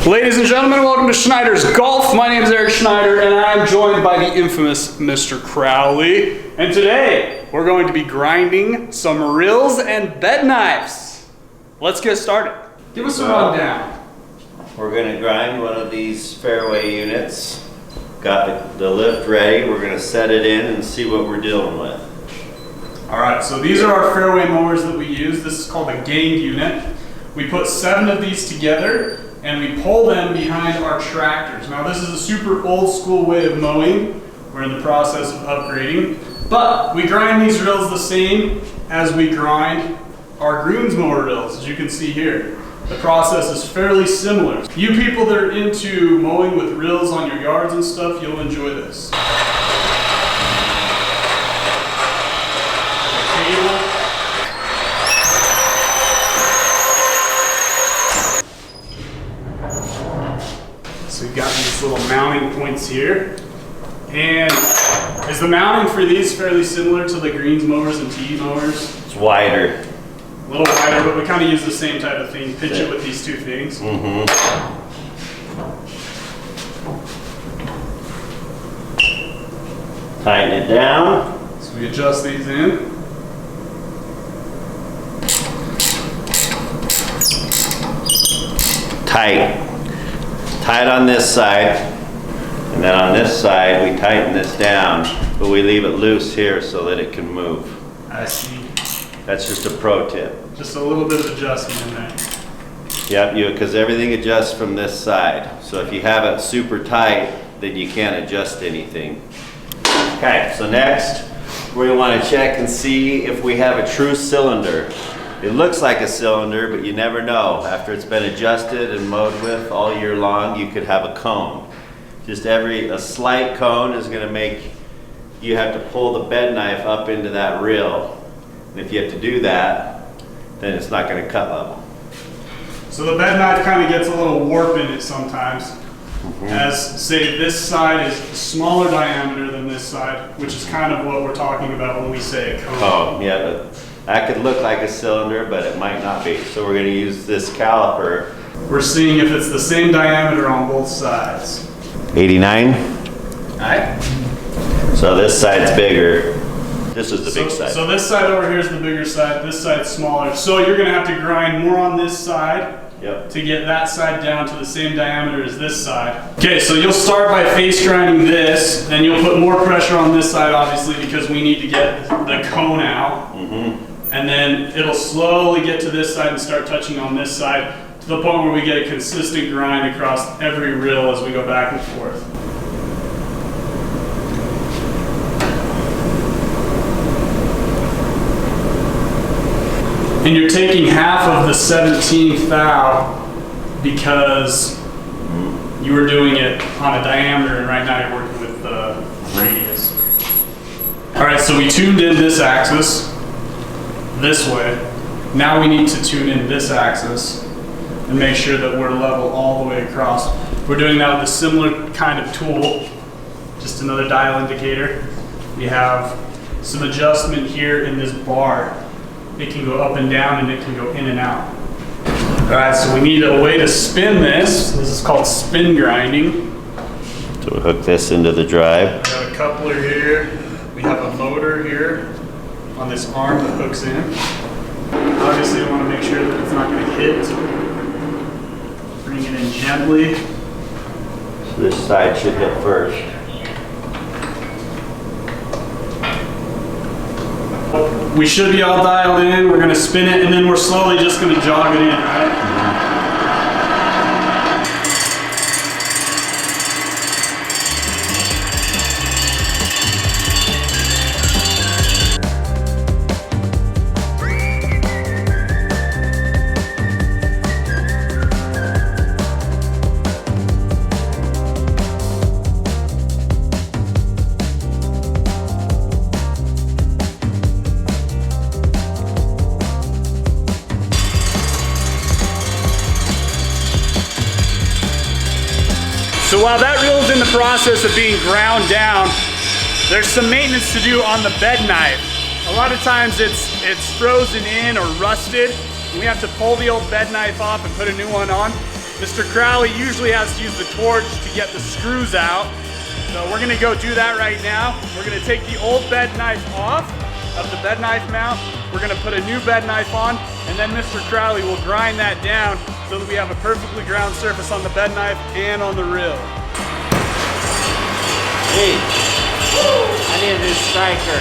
Ladies and gentlemen, welcome to Schneider's Golf. My name is Eric Schneider, and I'm joined by the infamous Mr. Crowley. And today, we're going to be grinding some rills and bed knives. Let's get started. Give us a rundown. We're going to grind one of these fairway units. Got the lift ready. We're going to set it in and see what we're dealing with. All right, so these are our fairway mowers that we use. This is called a gained unit. We put 7 of these together and we pull them behind our tractors. Now this is a super old school way of mowing. We're in the process of upgrading, but we grind these rills the same as we grind our greens mower rills, as you can see here. The process is fairly similar. You people that are into mowing with rills on your yards and stuff, you'll enjoy this. So we've got these little mounting points here. And is the mounting for these fairly similar to the greens mowers and TE mowers? It's wider. A little wider, but we kind of use the same type of thing. Pinch it with these 2 things. Mm-hmm. Tighten it down. So we adjust these in. Tight on this side, and then on this side we tighten this down, but we leave it loose here so that it can move. I see. That's just a pro tip. Just a little bit of adjustment in there. Yep, because everything adjusts from this side. So if you have it super tight, then you can't adjust anything. Okay, so next we're going to want to check and see if we have a true cylinder. It looks like a cylinder, but you never know. After it's been adjusted and mowed with all year long, you could have a cone. Just a slight cone is going to make you have to pull the bed knife up into that rill. And if you have to do that, then it's not going to cut level. So the bed knife kind of gets a little warp in it sometimes. Mm-hmm. As say this side is smaller diameter than this side, which is kind of what we're talking about when we say a cone. Oh, yeah, but that could look like a cylinder, but it might not be. So we're going to use this caliper. We're seeing if it's the same diameter on both sides. 89. All right. So this side's bigger. This is the big side. So this side over here is the bigger side. This side's smaller. So you're going to have to grind more on this side. Yep. To get that side down to the same diameter as this side. Okay, so you'll start by face grinding this, then you'll put more pressure on this side, obviously, because we need to get the cone out. Mm-hmm. And then it'll slowly get to this side and start touching on this side to the point where we get a consistent grind across every rill as we go back and forth. And you're taking half of the 17th thou because you were doing it on a diameter, and right now you're working with the radius. All right, so we tuned in this axis this way. Now we need to tune in this axis and make sure that we're level all the way across. We're doing that with a similar kind of tool, just another dial indicator. We have some adjustment here in this bar. It can go up and down and it can go in and out. All right, so we need a way to spin this. This is called spin grinding. So we hook this into the drive. We have a coupler here. We have a motor here on this arm that hooks in. Obviously, we want to make sure that it's not going to hit. Bring it in gently. So this side should hit first. We should be all dialed in. We're going to spin it, and then we're slowly just going to jog it in, right? So while that reel's in the process of being ground down, there's some maintenance to do on the bed knife. A lot of times it's frozen in or rusted. And we have to pull the old bed knife off and put a new one on. Mr. Crowley usually has to use the torch to get the screws out. So we're gonna go do that right now. We're gonna take the old bed knife off of the bed knife mount. We're gonna put a new bed knife on, and then Mr. Crowley will grind that down so that we have a perfectly ground surface on the bed knife and on the reel. Hey, I need a new striker.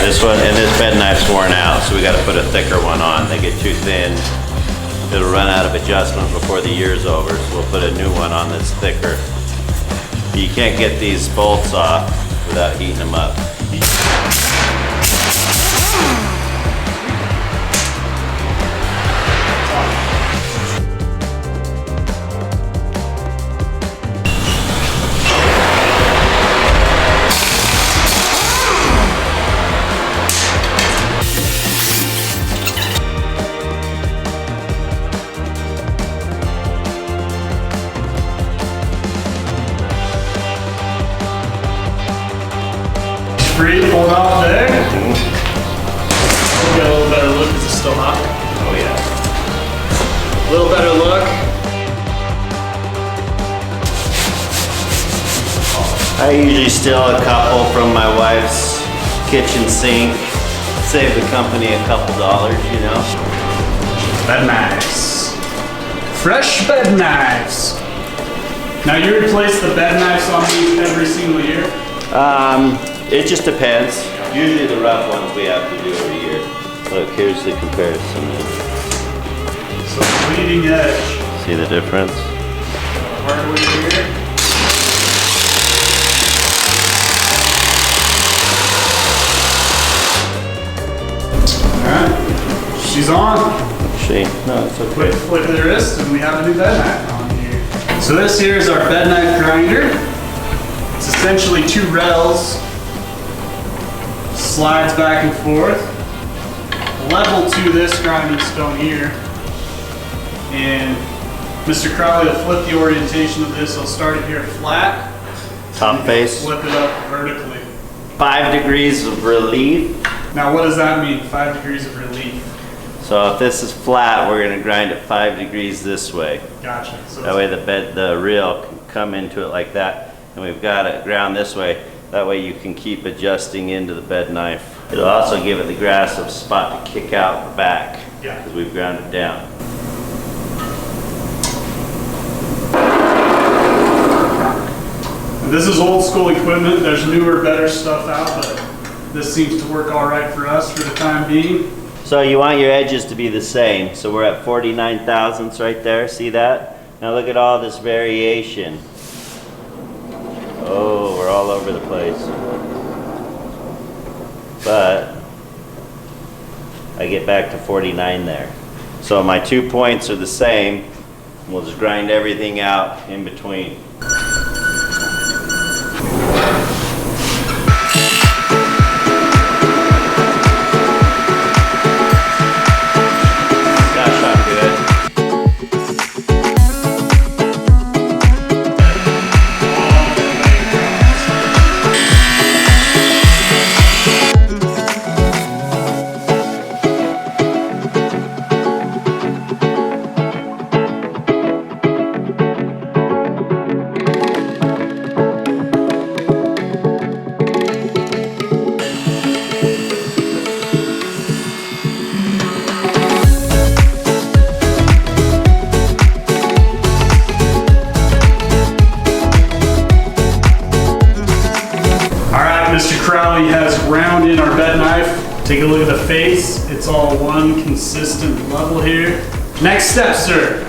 This one, and this bed knife's worn out, so we got to put a thicker one on. They get too thin. It'll run out of adjustment before the year's over, so we'll put a new one on that's thicker. You can't get these bolts off without heating them up. Free, pull it off there. Get a little better look. Is it still hot? Oh yeah. A little better look. I usually steal a couple from my wife's kitchen sink. Save the company a couple dollars, you know. Bed knives. Fresh bed knives. Now you replace the bed knives on these every single year? It just depends. Usually the rough ones we have to do every year. Look, here's the comparison. So leading edge. See the difference? Hardware here. Alright, she's on. She? No, it's Quick okay. flick of the wrist and we have a new bed knife on here. So this here is our bed knife grinder. It's essentially two rails. Slides back and forth. Level to this grinding stone here. And Mr. Crowley will flip the orientation of this. He'll start it here flat. Top face. Flip it up vertically. 5 degrees of relief. Now what does that mean, 5 degrees of relief? So if this is flat, we're gonna grind it 5 degrees this way. Gotcha. So That way the reel can come into it like that. And we've got it ground this way. That way you can keep adjusting into the bed knife. It'll also give it the aggressive spot to kick out the back. Yeah. Because we've ground it down. This is old school equipment. There's newer, better stuff out, but this seems to work all right for us for the time being. So you want your edges to be the same. So we're at 49 thousandths right there. See that? Now look at all this variation. Oh, we're all over the place. But I get back to 49 there. So my 2 points are the same. We'll just grind everything out in between. Gosh, I'm good. Mr. Crowley has ground in our bed knife. Take a look at the face. It's all one consistent level here. Next step, sir.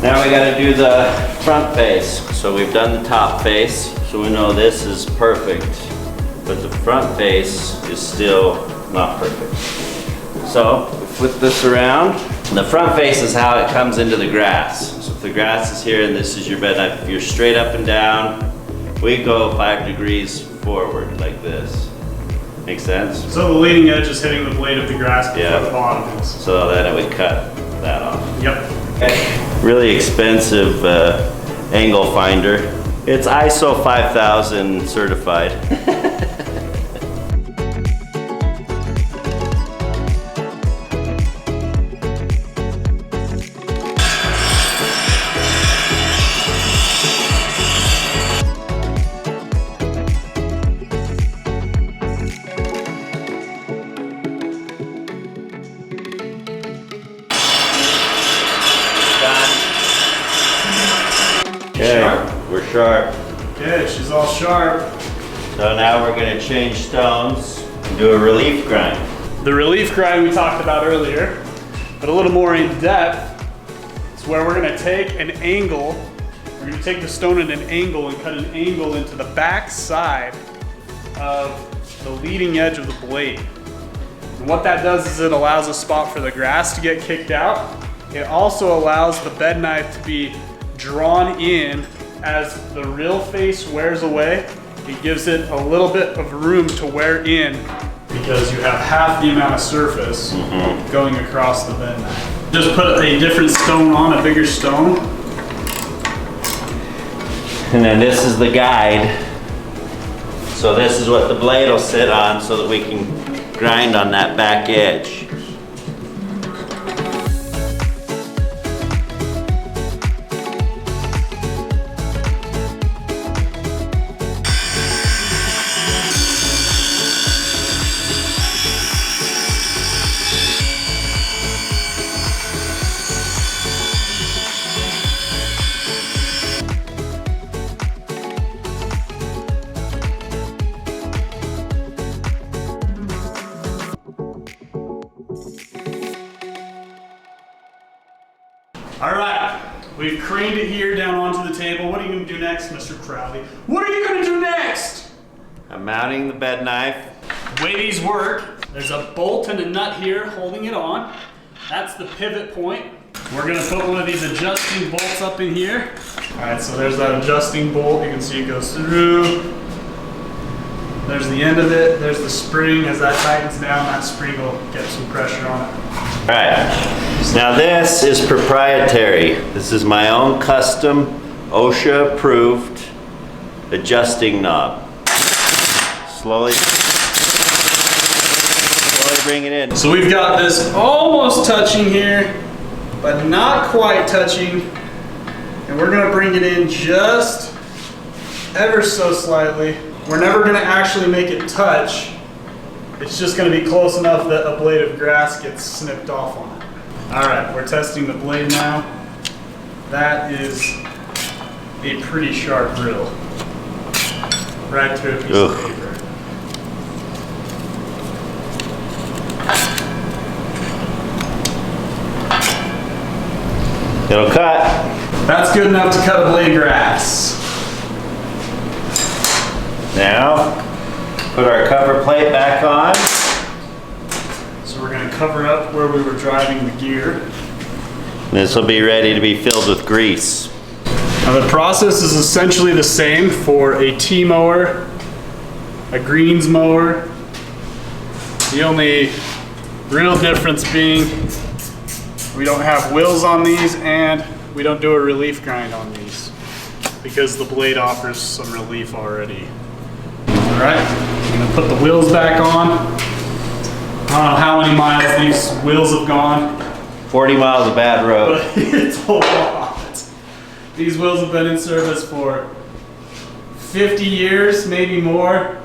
Now we gotta do the front face. So we've done the top face, so we know this is perfect. But the front face is still not perfect. So we flip this around. The front face is how it comes into the grass. So if the grass is here and this is your bed knife, if you're straight up and down, we go 5 degrees forward like this. Make sense? So the leading edge is hitting the blade of the grass before Yeah. the bottom is. So then it would cut that off. Yep. Really expensive angle finder. It's ISO 5000 certified. Okay, we're sharp. Good, she's all sharp. So now we're going to change stones and do a relief grind. The relief grind we talked about earlier, but a little more in depth. It's where we're gonna take an angle. We're gonna take the stone at an angle and cut an angle into the back side of the leading edge of the blade. And what that does is it allows a spot for the grass to get kicked out. It also allows the bed knife to be drawn in as the real face wears away. It gives it a little bit of room to wear in because you have half the amount of surface going across the bed knife. Just put a different stone on, a bigger stone. And then this is the guide. So this is what the blade will sit on so that we can grind on that back edge. All right, we've craned it here down onto the table. What are you gonna do next, Mr. Crowley? What are you gonna do next? I'm mounting the bed knife. The way these work, there's a bolt and a nut here holding it on. That's the pivot point. We're gonna put one of these adjusting bolts up in here. All right, so there's that adjusting bolt. You can see it goes through. There's the end of it. There's the spring. As that tightens down, that spring will get some pressure on it. All right, now this is proprietary. This is my own custom OSHA approved adjusting knob. Slowly bring it in. So we've got this almost touching here, but not quite touching. And we're gonna bring it in just ever so slightly. We're never gonna actually make it touch. It's just gonna be close enough that a blade of grass gets snipped off on it. All right, we're testing the blade now. That is a pretty sharp drill. Right through a piece of paper. It'll cut. That's good enough to cut a blade of grass. Now, put our cover plate back on. So we're gonna cover up where we were driving the gear. This will be ready to be filled with grease. Now the process is essentially the same for a T mower, a greens mower. The only real difference being we don't have wheels on these and we don't do a relief grind on these because the blade offers some relief already. All right, I'm gonna put the wheels back on. I don't know how many miles these wheels have gone. 40 miles of bad road. But it's a lot. These wheels have been in service for 50 years, maybe more.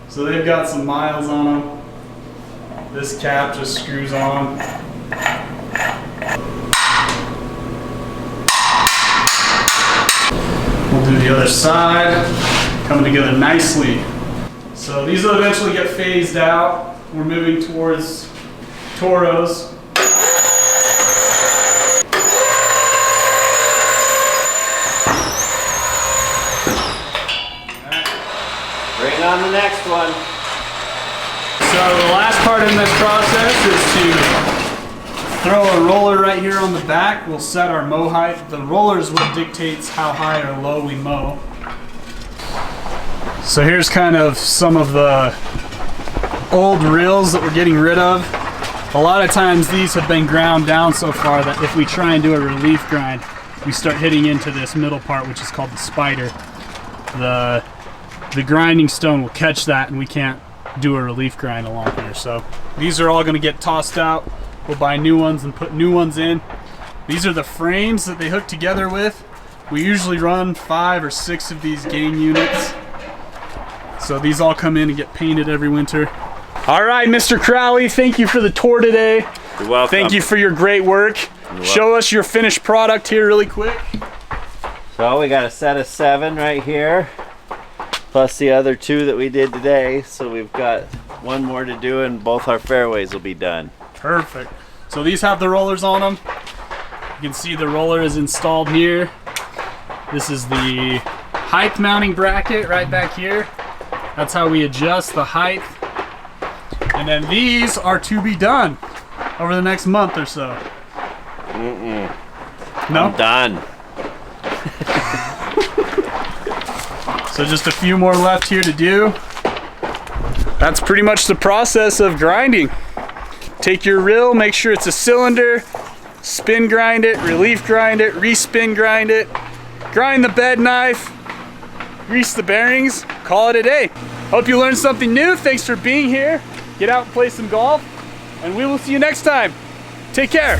So they've got some miles on them. This cap just screws on. We'll do the other side, coming together nicely. So these will eventually get phased out. We're moving towards toros. Bring on the next one. So the last part in this process is to throw a roller right here on the back. We'll set our mow height. The roller is what dictates how high or low we mow. So here's kind of some of the old reels that we're getting rid of. A lot of times these have been ground down so far that if we try and do a relief grind, we start hitting into this middle part, which is called the spider. the grinding stone will catch that and we can't do a relief grind along here. So these are all going to get tossed out. We'll buy new ones and put new ones in. These are the frames that they hook together with. We usually run 5 or 6 of these game units. So these all come in and get painted every winter. All right, Mr. Crowley, thank you for the tour today. You're welcome. Thank you for your great work. Show us your finished product here really quick. So we got a set of 7 right here, plus the other 2 that we did today. So we've got 1 more to do and both our fairways will be done. Perfect. So these have the rollers on them. You can see the roller is installed here. This is the height mounting bracket right back here. That's how we adjust the height. And then these are to be done over the next month or so. No? I'm done. So just a few more left here to do. That's pretty much the process of grinding. Take your reel, make sure it's a cylinder, spin grind it, relief grind it, re-spin grind it, grind the bed knife, grease the bearings, call it a day. Hope you learned something new. Thanks for being here. Get out and play some golf, and we will see you next time. Take care.